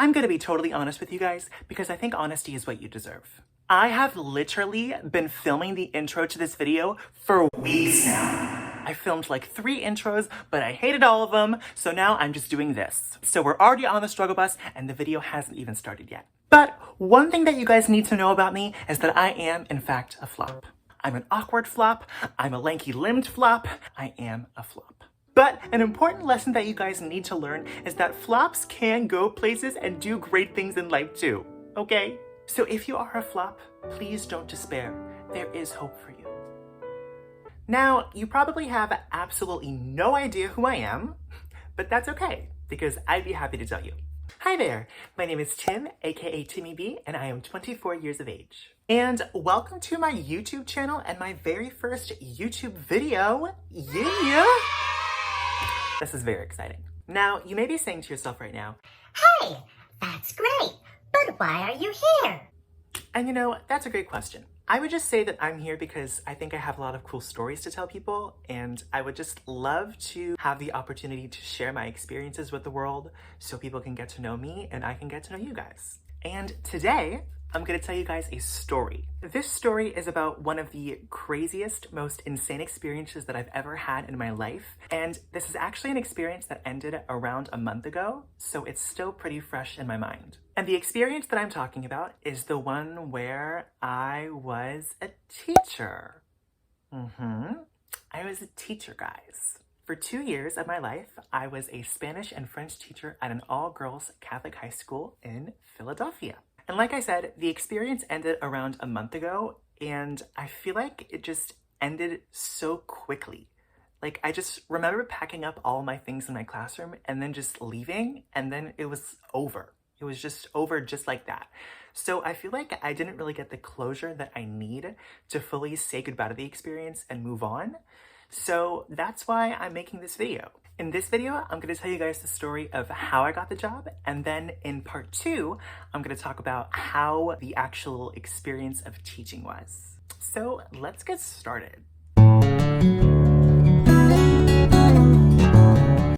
I'm gonna be totally honest with you guys because I think honesty is what you deserve. I have literally been filming the intro to this video for weeks now. I filmed like 3 intros, but I hated all of them, so now I'm just doing this. So we're already on the struggle bus and the video hasn't even started yet. But one thing that you guys need to know about me is that I am, in fact, a flop. I'm an awkward flop, I'm a lanky-limbed flop, I am a flop. But an important lesson that you guys need to learn is that flops can go places and do great things in life too, okay? So if you are a flop, please don't despair. There is hope for you. Now, you probably have absolutely no idea who I am, but that's okay, because I'd be happy to tell you. Hi there, my name is Tim, aka Timmiebee, and I am 24 years of age. And welcome to my YouTube channel and my very first YouTube video. Yeah! This is very exciting. Now, you may be saying to yourself right now, "Hey, that's great, but why are you here?" And you know, that's a great question. I would just say that I'm here because I think I have a lot of cool stories to tell people, and I would just love to have the opportunity to share my experiences with the world so people can get to know me and I can get to know you guys. And today, I'm gonna tell you guys a story. This story is about one of the craziest, most insane experiences that I've ever had in my life. And this is actually an experience that ended around a month ago, so it's still pretty fresh in my mind. And the experience that I'm talking about is the one where I was a teacher. I was a teacher, guys. For 2 years of my life, I was a Spanish and French teacher at an all-girls Catholic high school in Philadelphia. And like I said, the experience ended around a month ago, and I feel like it just ended so quickly. Like, I just remember packing up all my things in my classroom and then just leaving, and then it was over. It was just over just like that. So I feel like I didn't really get the closure that I need to fully say goodbye to the experience and move on. So that's why I'm making this video. In this video, I'm gonna tell you guys the story of how I got the job, and then in part 2, I'm gonna talk about how the actual experience of teaching was. So let's get started.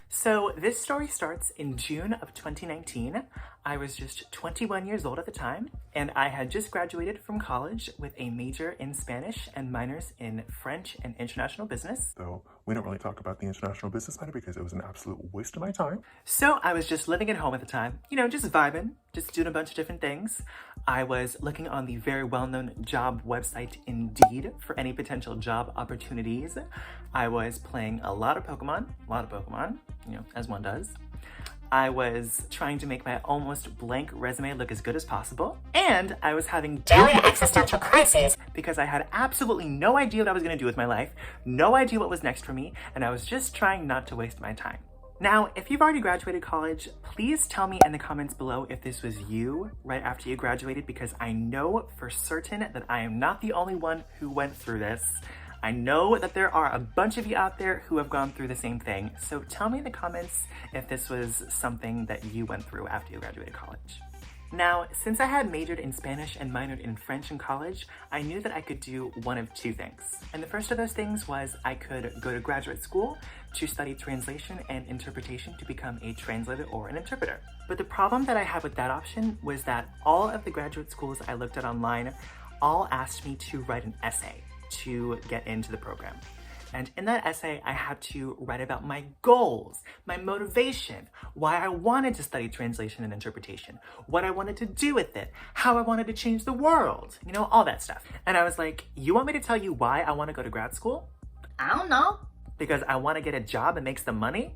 So this story starts in June of 2019. I was just 21 years old at the time, and I had just graduated from college with a major in Spanish and minors in French and international business. So we don't really talk about the international business matter because it was an absolute waste of my time. So I was just living at home at the time, you know, just vibing, just doing a bunch of different things. I was looking on the very well-known job website Indeed for any potential job opportunities. I was playing a lot of Pokemon, you know, as one does. I was trying to make my almost blank resume look as good as possible. And I was having daily existential crises because I had absolutely no idea what I was gonna do with my life, no idea what was next for me, and I was just trying not to waste my time. Now, if you've already graduated college, please tell me in the comments below if this was you right after you graduated, because I know for certain that I am not the only one who went through this. I know that there are a bunch of you out there who have gone through the same thing, so tell me in the comments if this was something that you went through after you graduated college. Now, since I had majored in Spanish and minored in French in college, I knew that I could do one of 2 things. And the first of those things was I could go to graduate school to study translation and interpretation to become a translator or an interpreter. But the problem that I had with that option was that all of the graduate schools I looked at online all asked me to write an essay to get into the program. And in that essay, I had to write about my goals, my motivation, why I wanted to study translation and interpretation, what I wanted to do with it, how I wanted to change the world, you know, all that stuff. And I was like, you want me to tell you why I want to go to grad school? I don't know. Because I want to get a job that makes some money?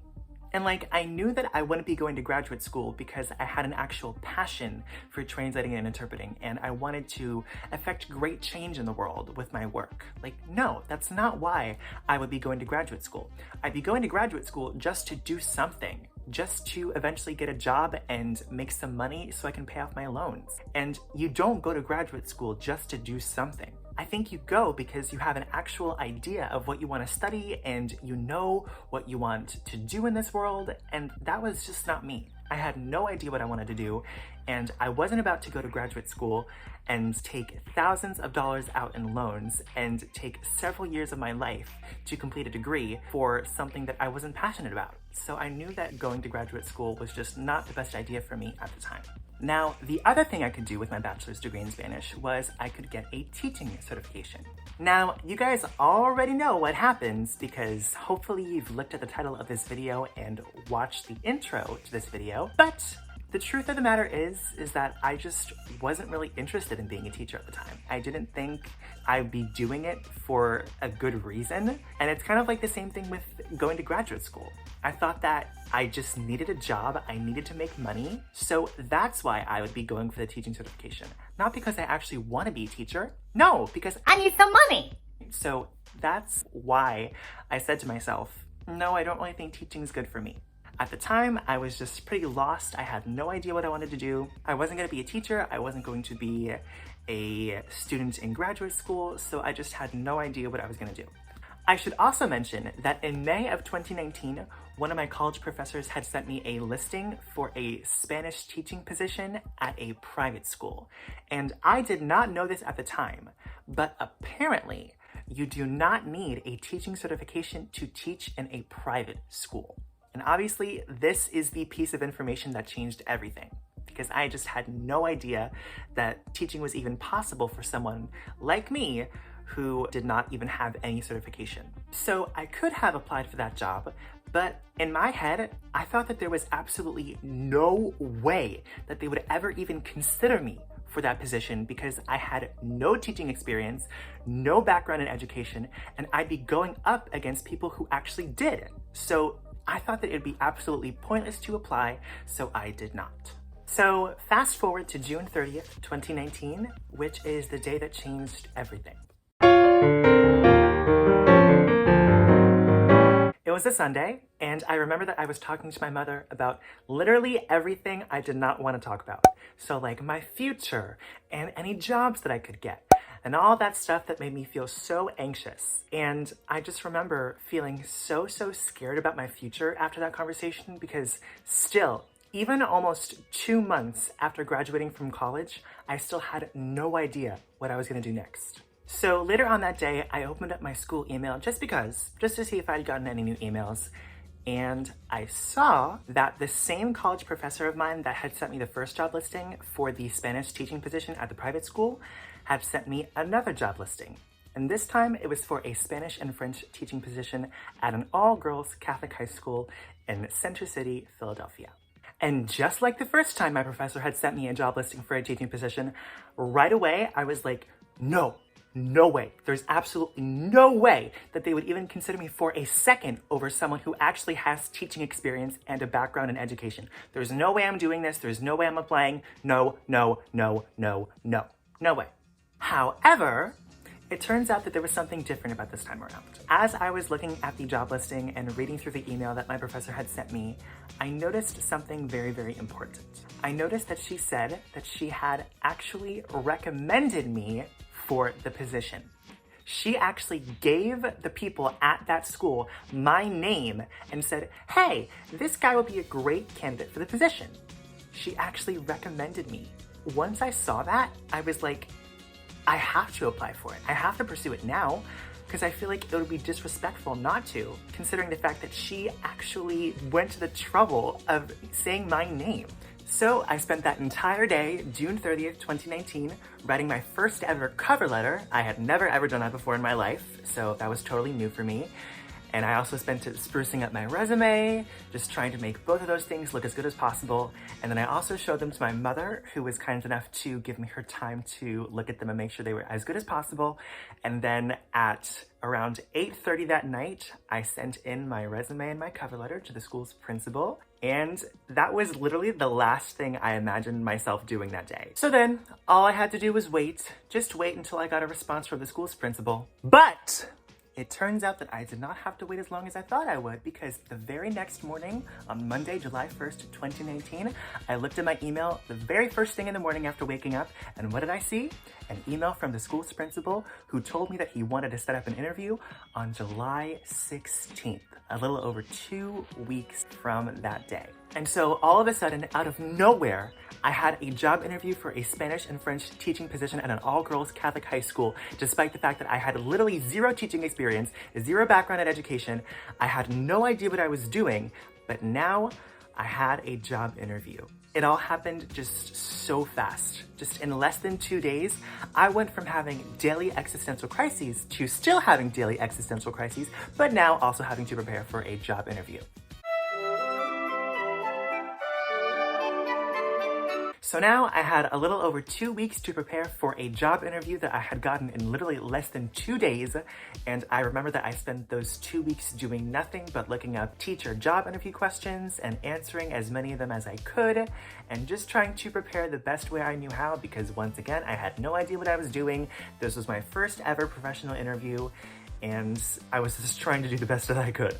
And like, I knew that I wouldn't be going to graduate school because I had an actual passion for translating and interpreting, and I wanted to affect great change in the world with my work. Like, no, that's not why I would be going to graduate school. I'd be going to graduate school just to do something, just to eventually get a job and make some money so I can pay off my loans. And you don't go to graduate school just to do something. I think you go because you have an actual idea of what you want to study and you know what you want to do in this world, and that was just not me. I had no idea what I wanted to do, and I wasn't about to go to graduate school and take thousands of dollars out in loans and take several years of my life to complete a degree for something that I wasn't passionate about. So I knew that going to graduate school was just not the best idea for me at the time. Now, the other thing I could do with my bachelor's degree in Spanish was I could get a teaching certification. Now, you guys already know what happens because hopefully you've looked at the title of this video and watched the intro to this video, but the truth of the matter is that I just wasn't really interested in being a teacher at the time. I didn't think I'd be doing it for a good reason. And it's kind of like the same thing with going to graduate school. I thought that I just needed a job, I needed to make money. So that's why I would be going for the teaching certification. Not because I actually want to be a teacher. No, because I need some money. So that's why I said to myself, no, I don't really think teaching is good for me. At the time, I was just pretty lost. I had no idea what I wanted to do. I wasn't going to be a teacher. I wasn't going to be a student in graduate school. So I just had no idea what I was going to do. I should also mention that in May of 2019, one of my college professors had sent me a listing for a Spanish teaching position at a private school. And I did not know this at the time, but apparently you do not need a teaching certification to teach in a private school. And obviously, this is the piece of information that changed everything because I just had no idea that teaching was even possible for someone like me who did not even have any certification. So I could have applied for that job, but in my head, I thought that there was absolutely no way that they would ever even consider me for that position because I had no teaching experience, no background in education, and I'd be going up against people who actually did. So I thought that it'd be absolutely pointless to apply, so I did not. So fast forward to June 30th, 2019, which is the day that changed everything. It was a Sunday, and I remember that I was talking to my mother about literally everything I did not want to talk about. So like my future and any jobs that I could get and all that stuff that made me feel so anxious. And I just remember feeling so scared about my future after that conversation because still, even almost 2 months after graduating from college, I still had no idea what I was going to do next. So later on that day, I opened up my school email just to see if I'd gotten any new emails. And I saw that the same college professor of mine that had sent me the first job listing for the Spanish teaching position at the private school had sent me another job listing. And this time it was for a Spanish and French teaching position at an all-girls Catholic high school in Center City, Philadelphia. And just like the first time my professor had sent me a job listing for a teaching position, right away I was like, no way. There's absolutely no way that they would even consider me for a second over someone who actually has teaching experience and a background in education. There's no way I'm doing this. There's no way I'm applying. No way. However, it turns out that there was something different about this time around. As I was looking at the job listing and reading through the email that my professor had sent me, I noticed something very important. I noticed that she said that she had actually recommended me for the position. She actually gave the people at that school my name and said, hey, this guy would be a great candidate for the position. She actually recommended me. Once I saw that, I was like, I have to apply for it. I have to pursue it now because I feel like it would be disrespectful not to, considering the fact that she actually went to the trouble of saying my name. So I spent that entire day, June 30th, 2019, writing my first ever cover letter. I had never ever done that before in my life, so that was totally new for me. And I also spent it sprucing up my resume, just trying to make both of those things look as good as possible. And then I also showed them to my mother, who was kind enough to give me her time to look at them and make sure they were as good as possible. And then at around 8:30 that night, I sent in my resume and my cover letter to the school's principal. And that was literally the last thing I imagined myself doing that day. So then all I had to do was just wait until I got a response from the school's principal. But it turns out that I did not have to wait as long as I thought I would, because the very next morning, on Monday, July 1st, 2019, I looked at my email the very first thing in the morning after waking up, and what did I see? An email from the school's principal who told me that he wanted to set up an interview on July 16th, a little over 2 weeks from that day. And so all of a sudden, out of nowhere, I had a job interview for a Spanish and French teaching position at an all-girls Catholic high school, despite the fact that I had literally zero teaching experience, zero background in education. I had no idea what I was doing, but now I had a job interview. It all happened just so fast. Just in less than 2 days, I went from having daily existential crises to still having daily existential crises, but now also having to prepare for a job interview. So now I had a little over 2 weeks to prepare for a job interview that I had gotten in literally less than 2 days. And I remember that I spent those 2 weeks doing nothing but looking up teacher job interview questions and answering as many of them as I could and just trying to prepare the best way I knew how, because once again, I had no idea what I was doing. This was my first ever professional interview and I was just trying to do the best that I could.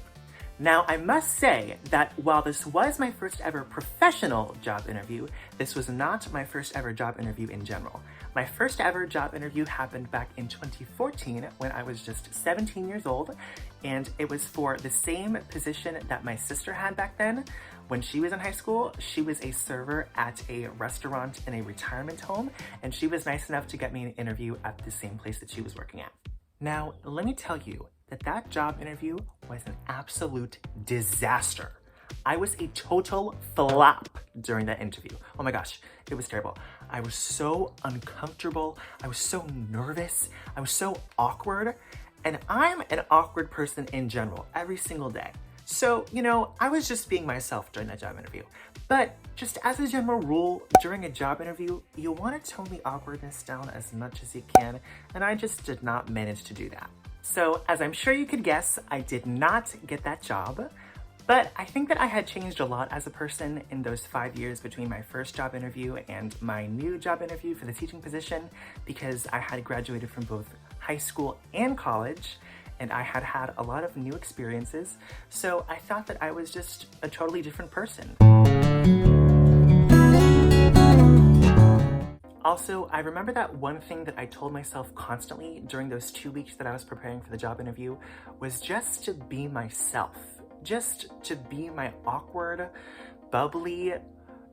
Now, I must say that while this was my first ever professional job interview, this was not my first ever job interview in general. My first ever job interview happened back in 2014 when I was just 17 years old, and it was for the same position that my sister had back then. When she was in high school, she was a server at a restaurant in a retirement home, and she was nice enough to get me an interview at the same place that she was working at. Now, let me tell you, that job interview was an absolute disaster. I was a total flop during that interview. Oh my gosh, it was terrible. I was so uncomfortable. I was so nervous. I was so awkward. And I'm an awkward person in general, every single day. So, I was just being myself during that job interview. But just as a general rule, during a job interview, you want to tone the awkwardness down as much as you can. And I just did not manage to do that. So, as I'm sure you could guess, I did not get that job, but I think that I had changed a lot as a person in those 5 years between my first job interview and my new job interview for the teaching position, because I had graduated from both high school and college, and I had had a lot of new experiences, so I thought that I was just a totally different person. Also, I remember that one thing that I told myself constantly during those 2 weeks that I was preparing for the job interview was just to be myself. Just to be my awkward, bubbly,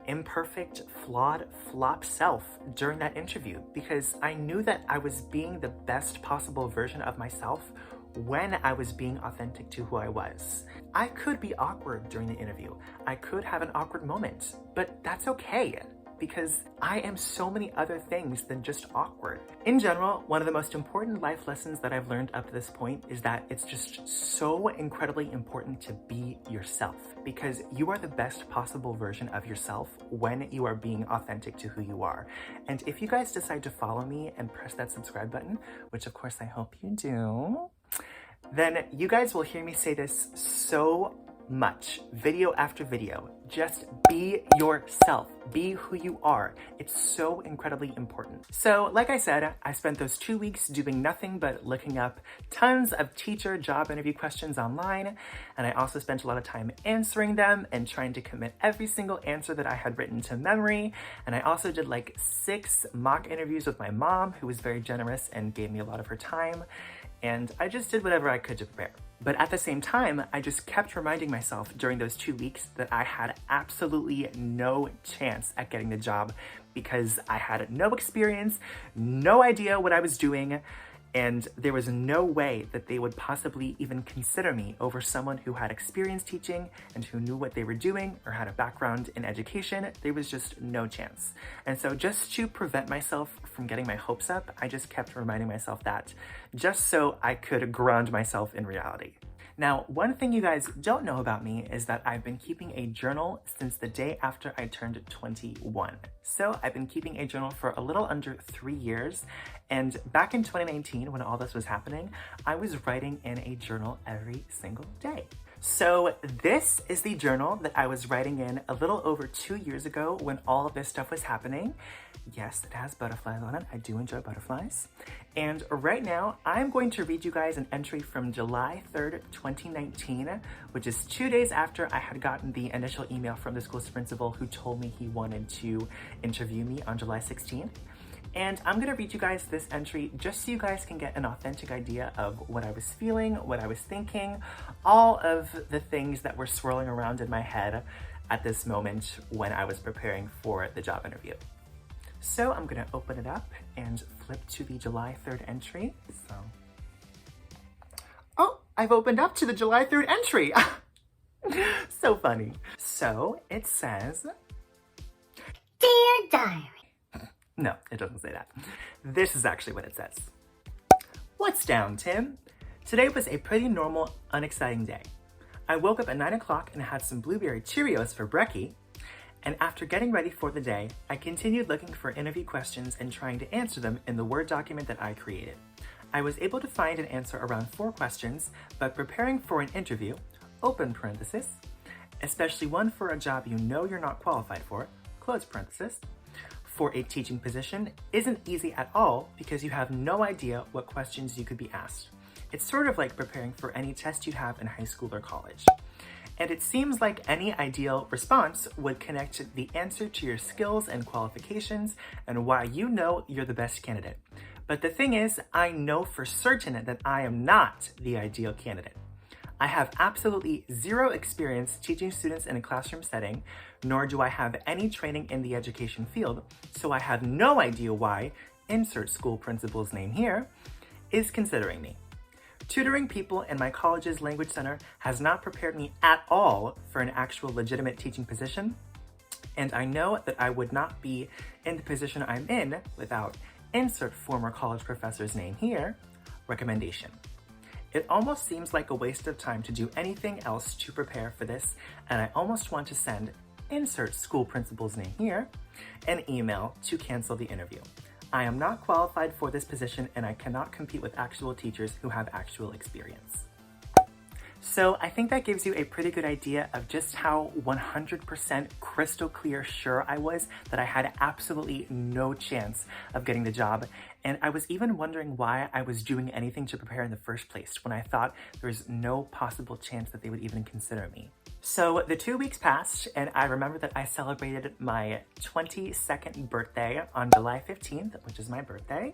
imperfect, flawed, flop self during that interview, because I knew that I was being the best possible version of myself when I was being authentic to who I was. I could be awkward during the interview. I could have an awkward moment, but that's okay, because I am so many other things than just awkward. In general, one of the most important life lessons that I've learned up to this point is that it's just so incredibly important to be yourself, because you are the best possible version of yourself when you are being authentic to who you are. And if you guys decide to follow me and press that subscribe button, which of course I hope you do, then you guys will hear me say this so much, video after video. Just be yourself. Be who you are. It's so incredibly important. So, like I said, I spent those 2 weeks doing nothing but looking up tons of teacher job interview questions online, and I also spent a lot of time answering them and trying to commit every single answer that I had written to memory. And I also did like 6 mock interviews with my mom, who was very generous and gave me a lot of her time. And I just did whatever I could to prepare. But at the same time, I just kept reminding myself during those 2 weeks that I had absolutely no chance at getting the job, because I had no experience, no idea what I was doing, and there was no way that they would possibly even consider me over someone who had experience teaching and who knew what they were doing or had a background in education. There was just no chance. And so just to prevent myself from getting my hopes up, I just kept reminding myself that, just so I could ground myself in reality. Now, one thing you guys don't know about me is that I've been keeping a journal since the day after I turned 21. So I've been keeping a journal for a little under 3 years. And back in 2019, when all this was happening, I was writing in a journal every single day. So this is the journal that I was writing in a little over 2 years ago when all of this stuff was happening. Yes, it has butterflies on it. I do enjoy butterflies. And right now, I'm going to read you guys an entry from July 3rd, 2019, which is 2 days after I had gotten the initial email from the school's principal who told me he wanted to interview me on July 16th. And I'm gonna read you guys this entry just so you guys can get an authentic idea of what I was feeling, what I was thinking, all of the things that were swirling around in my head at this moment when I was preparing for the job interview. So I'm gonna open it up and flip to the July 3rd entry. Oh, I've opened up to the July 3rd entry. So funny. So it says, Dear Diary. no, it doesn't say that. This is actually what it says. What's down, Tim? Today was a pretty normal, unexciting day. I woke up at 9 o'clock and had some blueberry Cheerios for brekkie. And after getting ready for the day, I continued looking for interview questions and trying to answer them in the Word document that I created. I was able to find and answer around 4 questions, but preparing for an interview, open parenthesis, especially one for a job you know you're not qualified for, close parenthesis, for a teaching position isn't easy at all because you have no idea what questions you could be asked. It's sort of like preparing for any test you'd have in high school or college. And it seems like any ideal response would connect the answer to your skills and qualifications and why you know you're the best candidate. But the thing is, I know for certain that I am not the ideal candidate. I have absolutely zero experience teaching students in a classroom setting, nor do I have any training in the education field, so I have no idea why, insert school principal's name here, is considering me. Tutoring people in my college's language center has not prepared me at all for an actual legitimate teaching position, and I know that I would not be in the position I'm in without, insert former college professor's name here, recommendation. It almost seems like a waste of time to do anything else to prepare for this, and I almost want to send, insert school principal's name here, an email to cancel the interview. I am not qualified for this position and I cannot compete with actual teachers who have actual experience. So I think that gives you a pretty good idea of just how 100% crystal clear sure I was that I had absolutely no chance of getting the job. And I was even wondering why I was doing anything to prepare in the first place when I thought there was no possible chance that they would even consider me. So the 2 weeks passed and I remember that I celebrated my 22nd birthday on July 15th, which is my birthday.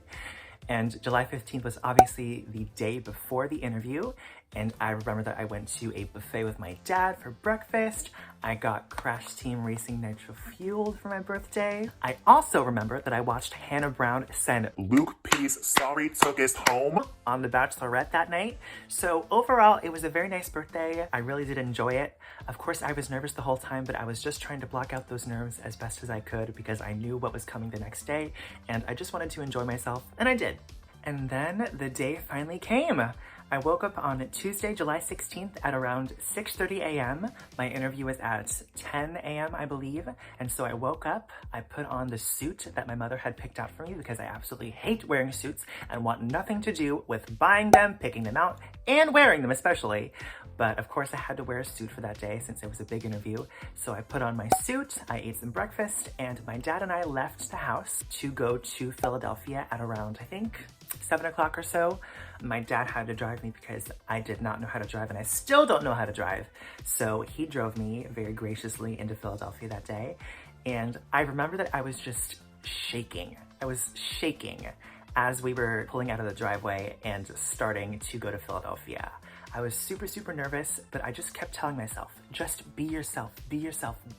And July 15th was obviously the day before the interview. And I remember that I went to a buffet with my dad for breakfast. I got Crash Team Racing Nitro Fueled for my birthday. I also remember that I watched Hannah Brown send Luke P's Sorry Took Us Home on The Bachelorette that night. So overall, it was a very nice birthday. I really did enjoy it. Of course, I was nervous the whole time, but I was just trying to block out those nerves as best as I could because I knew what was coming the next day and I just wanted to enjoy myself, and I did. And then the day finally came. I woke up on Tuesday, July 16th at around 6:30 a.m. My interview was at 10 a.m., I believe. And so I woke up, I put on the suit that my mother had picked out for me because I absolutely hate wearing suits and want nothing to do with buying them, picking them out, and wearing them especially. But of course I had to wear a suit for that day since it was a big interview. So I put on my suit, I ate some breakfast, and my dad and I left the house to go to Philadelphia at around, I think, 7 o'clock or so. My dad had to drive me because I did not know how to drive and I still don't know how to drive. So he drove me very graciously into Philadelphia that day. And I remember that I was just shaking. I was shaking as we were pulling out of the driveway and starting to go to Philadelphia. I was super, super nervous, but I just kept telling myself, just be yourself, be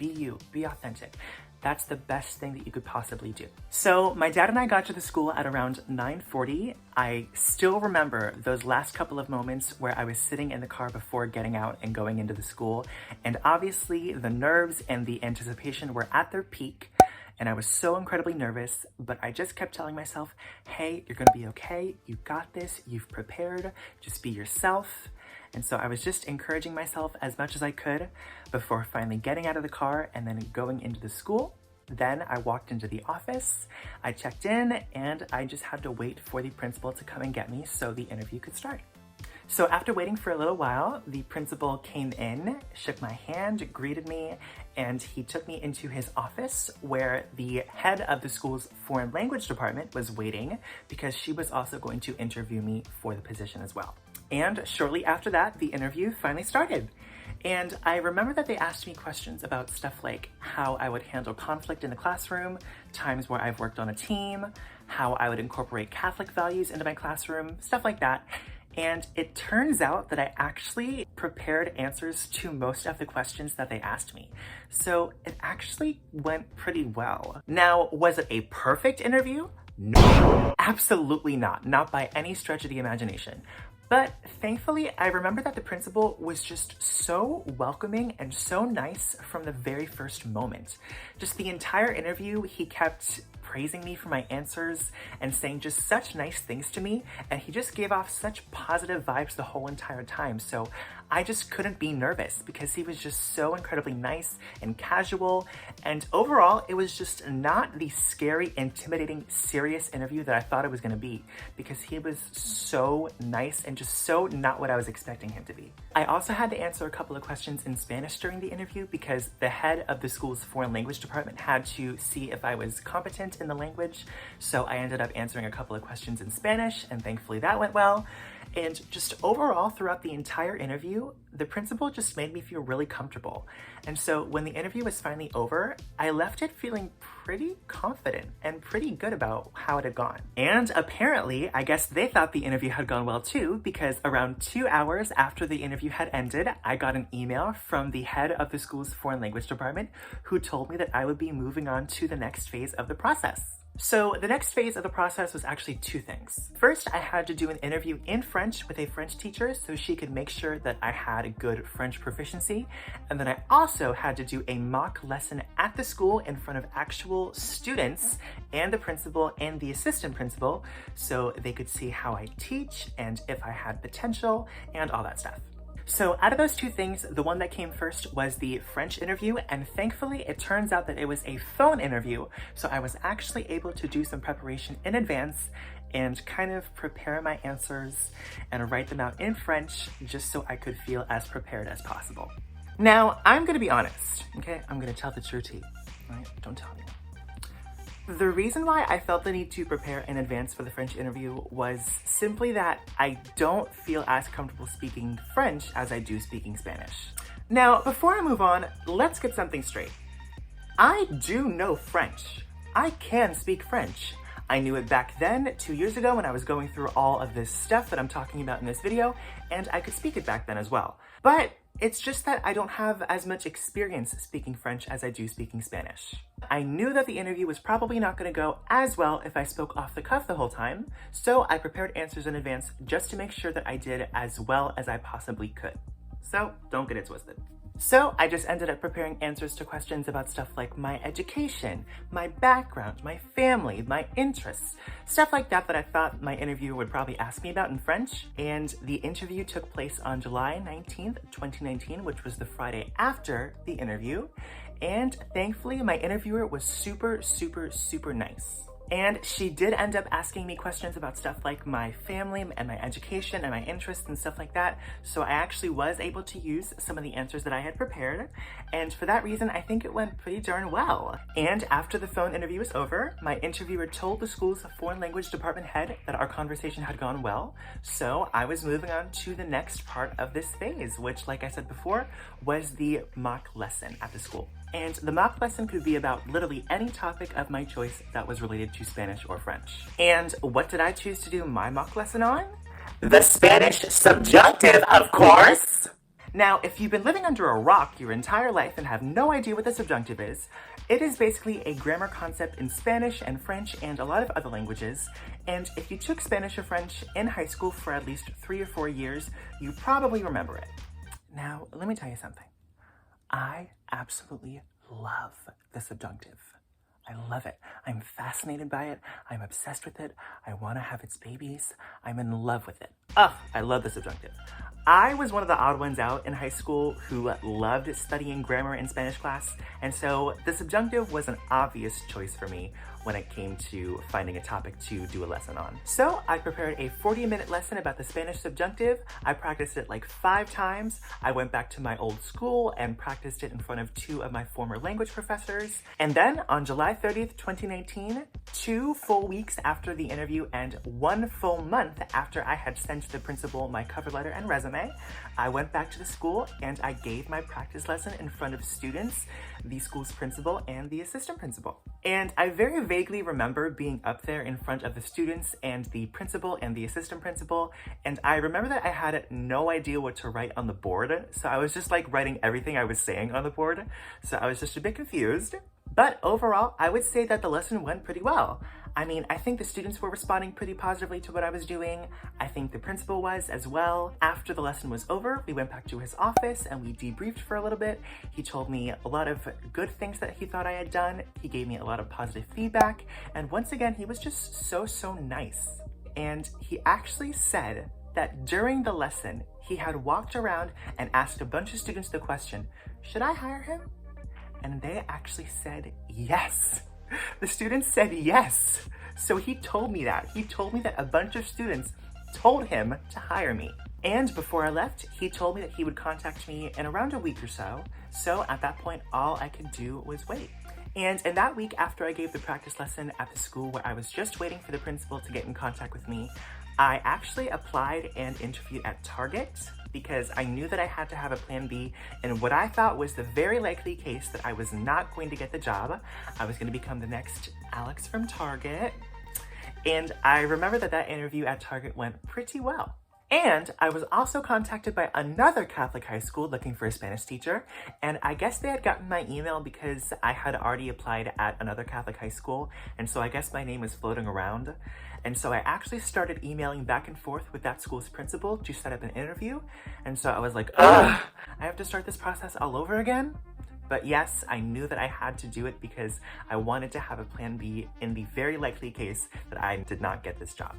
you, be authentic. That's the best thing that you could possibly do. So my dad and I got to the school at around 9:40. I still remember those last couple of moments where I was sitting in the car before getting out and going into the school. And obviously the nerves and the anticipation were at their peak. And I was so incredibly nervous, but I just kept telling myself, hey, you're gonna be okay. You got this, you've prepared, just be yourself. And so I was just encouraging myself as much as I could before finally getting out of the car and then going into the school. Then I walked into the office, I checked in, and I just had to wait for the principal to come and get me so the interview could start. So after waiting for a little while, the principal came in, shook my hand, greeted me, and he took me into his office where the head of the school's foreign language department was waiting because she was also going to interview me for the position as well. And shortly after that, the interview finally started. And I remember that they asked me questions about stuff like how I would handle conflict in the classroom, times where I've worked on a team, how I would incorporate Catholic values into my classroom, stuff like that. And it turns out that I actually prepared answers to most of the questions that they asked me. So it actually went pretty well. Now, was it a perfect interview? No, absolutely not. Not by any stretch of the imagination. But thankfully, I remember that the principal was just so welcoming and so nice from the very first moment. Just the entire interview, he kept praising me for my answers and saying just such nice things to me, and he just gave off such positive vibes the whole entire time. So I just couldn't be nervous because he was just so incredibly nice and casual, and overall it was just not the scary, intimidating, serious interview that I thought it was going to be, because he was so nice and just so not what I was expecting him to be. I also had to answer a couple of questions in Spanish during the interview because the head of the school's foreign language department had to see if I was competent in the language, so I ended up answering a couple of questions in Spanish, and thankfully that went well. And just overall, throughout the entire interview, the principal just made me feel really comfortable. And so when the interview was finally over, I left it feeling pretty confident and pretty good about how it had gone. And apparently, I guess they thought the interview had gone well too, because around 2 hours after the interview had ended, I got an email from the head of the school's foreign language department who told me that I would be moving on to the next phase of the process. So the next phase of the process was actually 2 things. First, I had to do an interview in French with a French teacher so she could make sure that I had a good French proficiency. And then I also had to do a mock lesson at the school in front of actual students and the principal and the assistant principal so they could see how I teach and if I had potential and all that stuff. So out of those 2 things, the one that came first was the French interview, and thankfully it turns out that it was a phone interview, so I was actually able to do some preparation in advance and kind of prepare my answers and write them out in French just so I could feel as prepared as possible. Now, I'm gonna be honest, okay? I'm gonna tell the truth to you, right? Don't tell me. The reason why I felt the need to prepare in advance for the French interview was simply that I don't feel as comfortable speaking French as I do speaking Spanish. Now, before I move on, let's get something straight. I do know French. I can speak French. I knew it back then, 2 years ago, when I was going through all of this stuff that I'm talking about in this video, and I could speak it back then as well. But it's just that I don't have as much experience speaking French as I do speaking Spanish. I knew that the interview was probably not going to go as well if I spoke off the cuff the whole time, so I prepared answers in advance just to make sure that I did as well as I possibly could. So don't get it twisted. So I just ended up preparing answers to questions about stuff like my education, my background, my family, my interests, stuff like that that I thought my interviewer would probably ask me about in French. And the interview took place on July 19th, 2019, which was the Friday after the interview. And thankfully, my interviewer was super, super, super nice. And she did end up asking me questions about stuff like my family and my education and my interests and stuff like that. So I actually was able to use some of the answers that I had prepared. And for that reason, I think it went pretty darn well. And after the phone interview was over, my interviewer told the school's foreign language department head that our conversation had gone well. So I was moving on to the next part of this phase, which, like I said before, was the mock lesson at the school. And the mock lesson could be about literally any topic of my choice that was related to Spanish or French. And what did I choose to do my mock lesson on? The Spanish subjunctive, of course! Now, if you've been living under a rock your entire life and have no idea what the subjunctive is, it is basically a grammar concept in Spanish and French and a lot of other languages. And if you took Spanish or French in high school for at least 3 or 4 years, you probably remember it. Now, let me tell you something. I absolutely love the subjunctive. I love it. I'm fascinated by it. I'm obsessed with it. I want to have its babies. I'm in love with it. Ugh, I love the subjunctive. I was one of the odd ones out in high school who loved studying grammar in Spanish class, and so the subjunctive was an obvious choice for me when it came to finding a topic to do a lesson on. So I prepared a 40-minute lesson about the Spanish subjunctive. I practiced it like 5 times. I went back to my old school and practiced it in front of 2 of my former language professors. And then on July 30th, 2019, 2 full weeks after the interview and 1 full month after I had sent the principal my cover letter and resume, I went back to the school and I gave my practice lesson in front of students, the school's principal, and the assistant principal. And I very vaguely remember being up there in front of the students and the principal and the assistant principal, and I remember that I had no idea what to write on the board, so I was just like writing everything I was saying on the board, so I was just a bit confused. But overall, I would say that the lesson went pretty well. I mean, I think the students were responding pretty positively to what I was doing. I think the principal was as well. After the lesson was over, we went back to his office and we debriefed for a little bit. He told me a lot of good things that he thought I had done. He gave me a lot of positive feedback. And once again, he was just so nice. And he actually said that during the lesson, he had walked around and asked a bunch of students the question, should I hire him? And they actually said yes. The students said yes. So he told me that. He told me that a bunch of students told him to hire me. And before I left, he told me that he would contact me in around a week or so. So at that point, all I could do was wait. And in that week after I gave the practice lesson at the school where I was just waiting for the principal to get in contact with me, I actually applied and interviewed at Target because I knew that I had to have a plan B in what I thought was the very likely case that I was not going to get the job. I was going to become the next Alex from Target. And I remember that that interview at Target went pretty well. And I was also contacted by another Catholic high school looking for a Spanish teacher, and I guess they had gotten my email because I had already applied at another Catholic high school, and so I guess my name was floating around. And so I actually started emailing back and forth with that school's principal to set up an interview, and so I was like, ugh, I have to start this process all over again? But yes, I knew that I had to do it because I wanted to have a plan B in the very likely case that I did not get this job.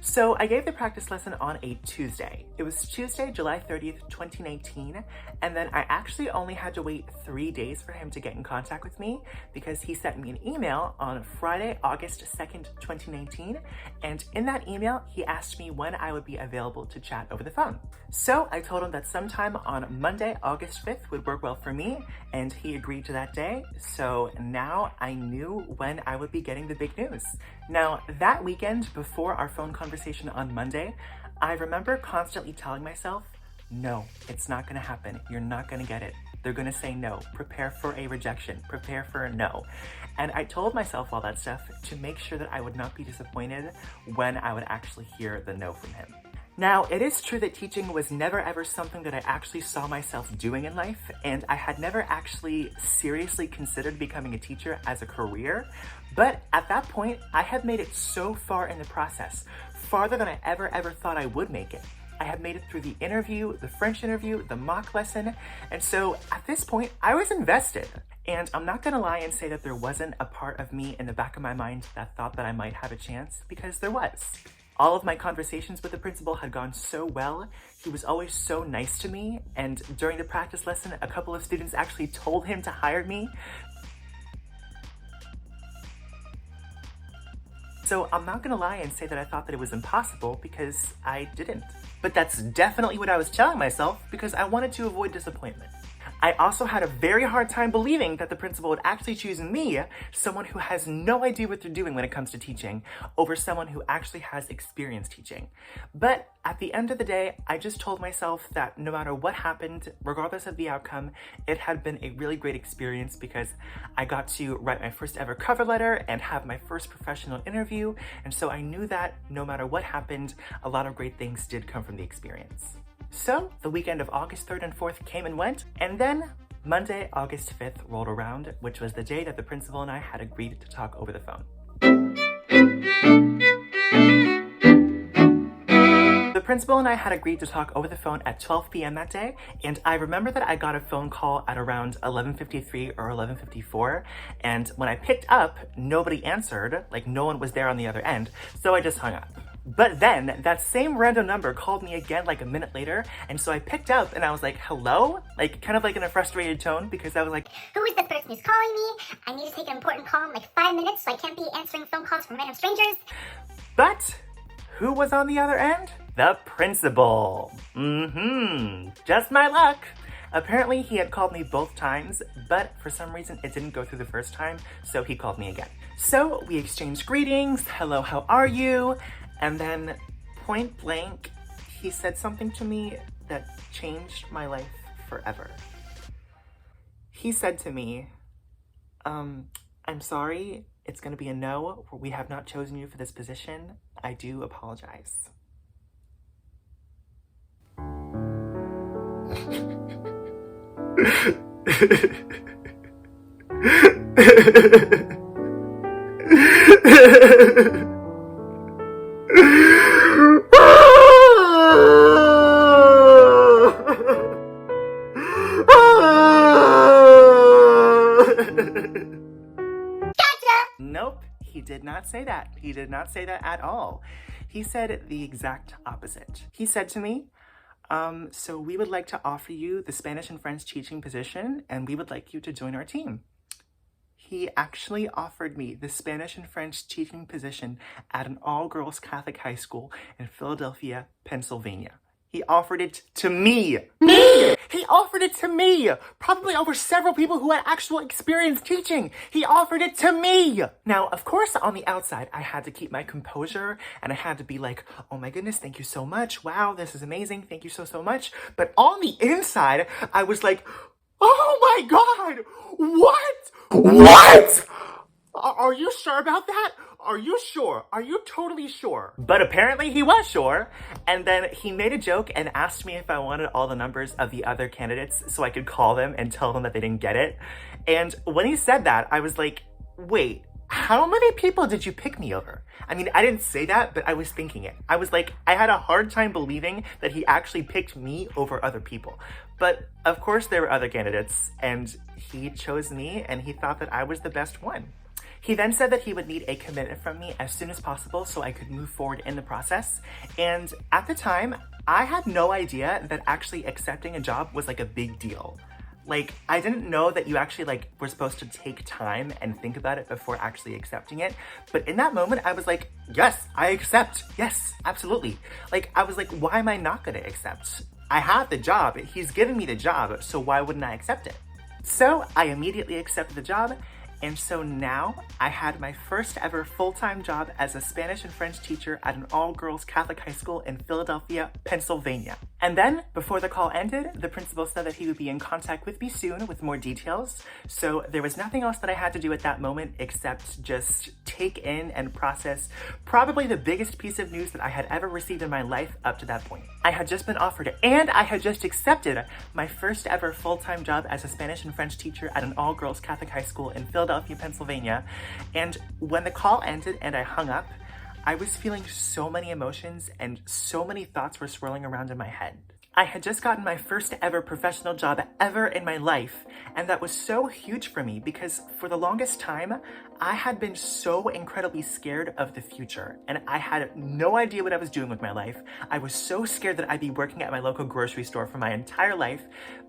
So I gave the practice lesson on a Tuesday. It was Tuesday, July 30th, 2019, and then I actually only had to wait 3 days for him to get in contact with me because he sent me an email on Friday, August 2nd, 2019, and in that email, he asked me when I would be available to chat over the phone. So I told him that sometime on Monday, August 5th would work well for me, and he agreed to that day, so now I knew when I would be getting the big news. Now, that weekend before our phone conversation on Monday, I remember constantly telling myself, no, it's not gonna happen. You're not gonna get it. They're gonna say no. Prepare for a rejection. Prepare for a no. And I told myself all that stuff to make sure that I would not be disappointed when I would actually hear the no from him. Now, it is true that teaching was never ever something that I actually saw myself doing in life, and I had never actually seriously considered becoming a teacher as a career, but at that point, I had made it so far in the process, farther than I ever thought I would make it. I had made it through the interview, the French interview, the mock lesson, and so at this point, I was invested. And I'm not gonna lie and say that there wasn't a part of me in the back of my mind that thought that I might have a chance, because there was. All of my conversations with the principal had gone so well. He was always so nice to me, and during the practice lesson, a couple of students actually told him to hire me. So I'm not gonna lie and say that I thought that it was impossible, because I didn't. But that's definitely what I was telling myself, because I wanted to avoid disappointment. I also had a very hard time believing that the principal would actually choose me, someone who has no idea what they're doing when it comes to teaching, over someone who actually has experience teaching. But at the end of the day, I just told myself that no matter what happened, regardless of the outcome, it had been a really great experience because I got to write my first ever cover letter and have my first professional interview. And so I knew that no matter what happened, a lot of great things did come from the experience. So the weekend of August 3rd and 4th came and went, and then Monday, August 5th rolled around, which was the day that the principal and I had agreed to talk over the phone. The principal and I had agreed to talk over the phone at 12 p.m. that day, and I remember that I got a phone call at around 11:53 or 11:54, and when I picked up, nobody answered, like no one was there on the other end, so I just hung up. But then that same random number called me again like a minute later, and so I picked up and I was like, hello? Like kind of like in a frustrated tone because I was like, Who is the person who's calling me? I need to take an important call in like 5 minutes, so I can't be answering phone calls from random strangers. but who was on the other end? The principal. Just my luck. Apparently, he had called me both times, but for some reason it didn't go through the first time, so he called me again. So we exchanged greetings, hello, how are you? And then point blank, he said something to me that changed my life forever. He said to me, I'm sorry, it's gonna be a no. We have not chosen you for this position. I do apologize. Nope, he did not say that. He did not say that at all. He said the exact opposite. He said to me, so we would like to offer you the Spanish and French teaching position, and we would like you to join our team. He actually offered me the Spanish and French teaching position at an all-girls Catholic high school in Philadelphia, Pennsylvania. He offered it to me. Me! He offered it to me! Probably over several people who had actual experience teaching. He offered it to me! Now, of course, on the outside, I had to keep my composure and I had to be like, oh my goodness, thank you so much. Wow, this is amazing. Thank you so much. But on the inside, I was like, oh my God! What? What? Are you sure about that? Are you sure? Are you totally sure? But apparently he was sure. And then he made a joke and asked me if I wanted all the numbers of the other candidates so I could call them and tell them that they didn't get it. And when he said that, I was like, wait, how many people did you pick me over? I mean, I didn't say that, but I was thinking it. I was like, I had a hard time believing that he actually picked me over other people. But of course there were other candidates and he chose me and he thought that I was the best one. He then said that he would need a commitment from me as soon as possible so I could move forward in the process. And at the time, I had no idea that actually accepting a job was like a big deal. Like, I didn't know that you actually like were supposed to take time and think about it before actually accepting it. But in that moment, I was like, yes, I accept. Yes, absolutely. Like, I was like, why am I not gonna accept? I have the job. He's giving me the job, so why wouldn't I accept it? So I immediately accepted the job. And so now I had my first ever full-time job as a Spanish and French teacher at an all-girls Catholic high school in Philadelphia, Pennsylvania. And then, before the call ended, the principal said that he would be in contact with me soon with more details. So there was nothing else that I had to do at that moment except just take in and process probably the biggest piece of news that I had ever received in my life up to that point. I had just been offered and I had just accepted my first ever full-time job as a Spanish and French teacher at an all-girls Catholic high school in Philadelphia, Pennsylvania. And when the call ended and I hung up, I was feeling so many emotions and so many thoughts were swirling around in my head. I had just gotten my first ever professional job ever in my life, and that was so huge for me because for the longest time, I had been so incredibly scared of the future, and I had no idea what I was doing with my life. I was so scared that I'd be working at my local grocery store for my entire life,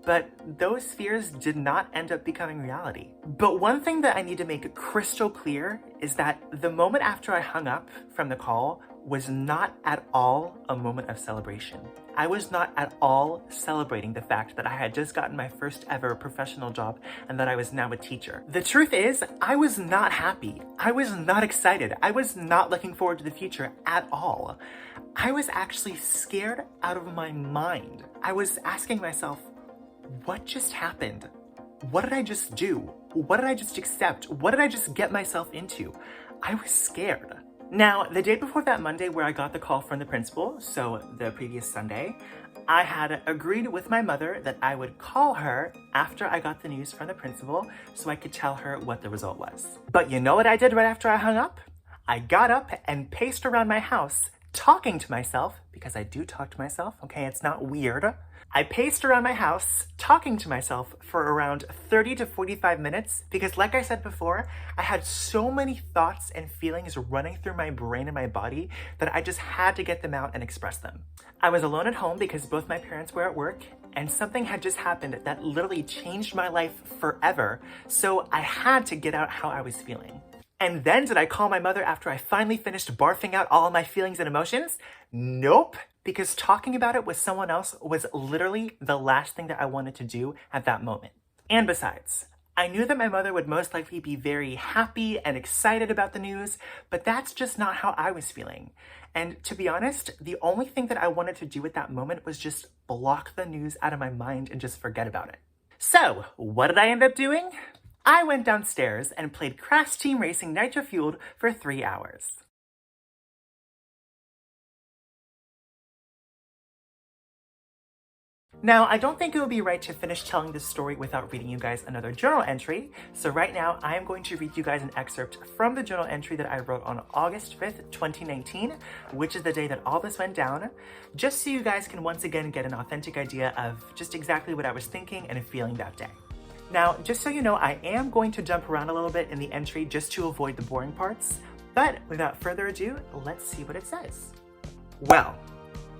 but those fears did not end up becoming reality. But one thing that I need to make crystal clear is that the moment after I hung up from the call was not at all a moment of celebration. I was not at all celebrating the fact that I had just gotten my first ever professional job and that I was now a teacher. The truth is, I was not happy. I was not excited. I was not looking forward to the future at all. I was actually scared out of my mind. I was asking myself, what just happened? What did I just do? What did I just accept? What did I just get myself into? I was scared. Now, the day before that Monday where I got the call from the principal, so the previous Sunday, I had agreed with my mother that I would call her after I got the news from the principal so I could tell her what the result was. But you know what I did right after I hung up? I got up and paced around my house talking to myself, because I do talk to myself, okay, it's not weird. I paced around my house talking to myself for around 30 to 45 minutes because like I said before, I had so many thoughts and feelings running through my brain and my body that I just had to get them out and express them. I was alone at home because both my parents were at work and something had just happened that literally changed my life forever, so I had to get out how I was feeling. And then did I call my mother after I finally finished barfing out all of my feelings and emotions? Nope. because talking about it with someone else was literally the last thing that I wanted to do at that moment. And besides, I knew that my mother would most likely be very happy and excited about the news, but that's just not how I was feeling. And to be honest, the only thing that I wanted to do at that moment was just block the news out of my mind and just forget about it. So, what did I end up doing? I went downstairs and played Crash Team Racing Nitro Fueled for 3 hours. Now, I don't think it would be right to finish telling this story without reading you guys another journal entry, so right now I am going to read you guys an excerpt from the journal entry that I wrote on August 5th, 2019, which is the day that all this went down, just so you guys can once again get an authentic idea of just exactly what I was thinking and feeling that day. Now, just so you know, I am going to jump around a little bit in the entry just to avoid the boring parts, but without further ado, let's see what it says. Well,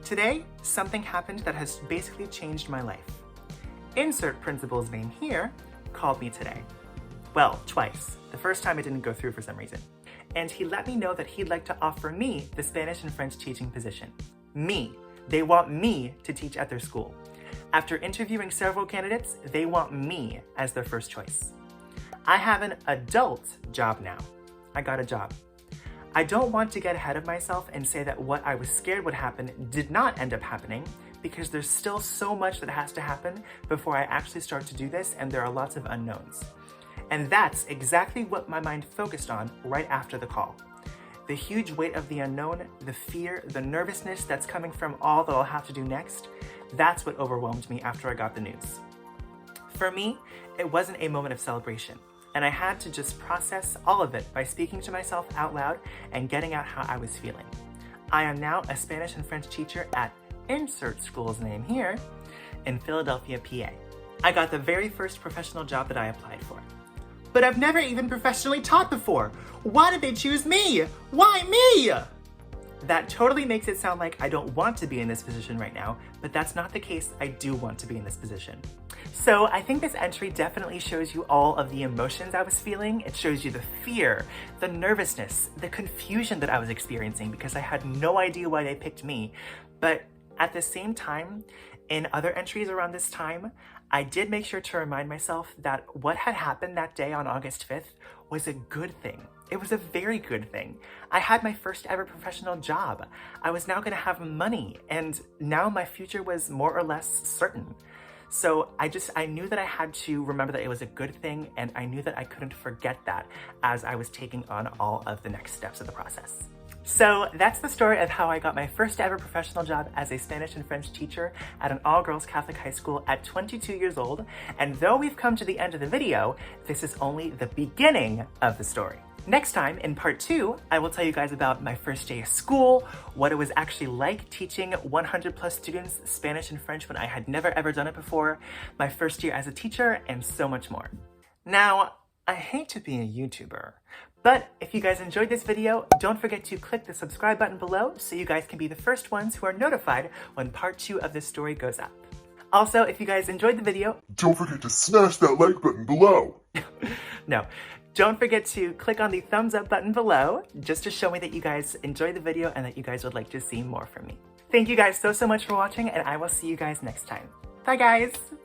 today, something happened that has basically changed my life. Insert principal's name here called me today. Well, twice. The first time it didn't go through for some reason. And he let me know that he'd like to offer me the Spanish and French teaching position. Me. They want me to teach at their school. After interviewing several candidates, they want me as their first choice. I have an adult job now. I got a job. I don't want to get ahead of myself and say that what I was scared would happen did not end up happening, because there's still so much that has to happen before I actually start to do this, and there are lots of unknowns. And that's exactly what my mind focused on right after the call. The huge weight of the unknown, the fear, the nervousness that's coming from all that I'll have to do next, that's what overwhelmed me after I got the news. For me, it wasn't a moment of celebration, and I had to just process all of it by speaking to myself out loud and getting out how I was feeling. I am now a Spanish and French teacher at insert school's name here in Philadelphia, PA. I got the very first professional job that I applied for. But I've never even professionally taught before. Why did they choose me? Why me? That totally makes it sound like I don't want to be in this position right now, but that's not the case. I do want to be in this position. So I think this entry definitely shows you all of the emotions I was feeling. It shows you the fear, the nervousness, the confusion that I was experiencing because I had no idea why they picked me. But at the same time, in other entries around this time, I did make sure to remind myself that what had happened that day on August 5th was a good thing. It was a very good thing. I had my first ever professional job. I was now gonna have money, and now my future was more or less certain. So I knew that I had to remember that it was a good thing, and I knew that I couldn't forget that as I was taking on all of the next steps of the process. So that's the story of how I got my first ever professional job as a Spanish and French teacher at an all-girls Catholic high school at 22 years old. And though we've come to the end of the video, this is only the beginning of the story. Next time, in part 2, I will tell you guys about my first day of school, what it was actually like teaching 100 plus students Spanish and French when I had never ever done it before, my first year as a teacher, and so much more. Now, I hate to be a YouTuber, but if you guys enjoyed this video, don't forget to click the subscribe button below so you guys can be the first ones who are notified when part 2 of this story goes up. Also, if you guys enjoyed the video, Don't forget to smash that like button below. no. Don't forget to click on the thumbs up button below just to show me that you guys enjoyed the video and that you guys would like to see more from me. Thank you guys so much for watching, and I will see you guys next time. Bye guys!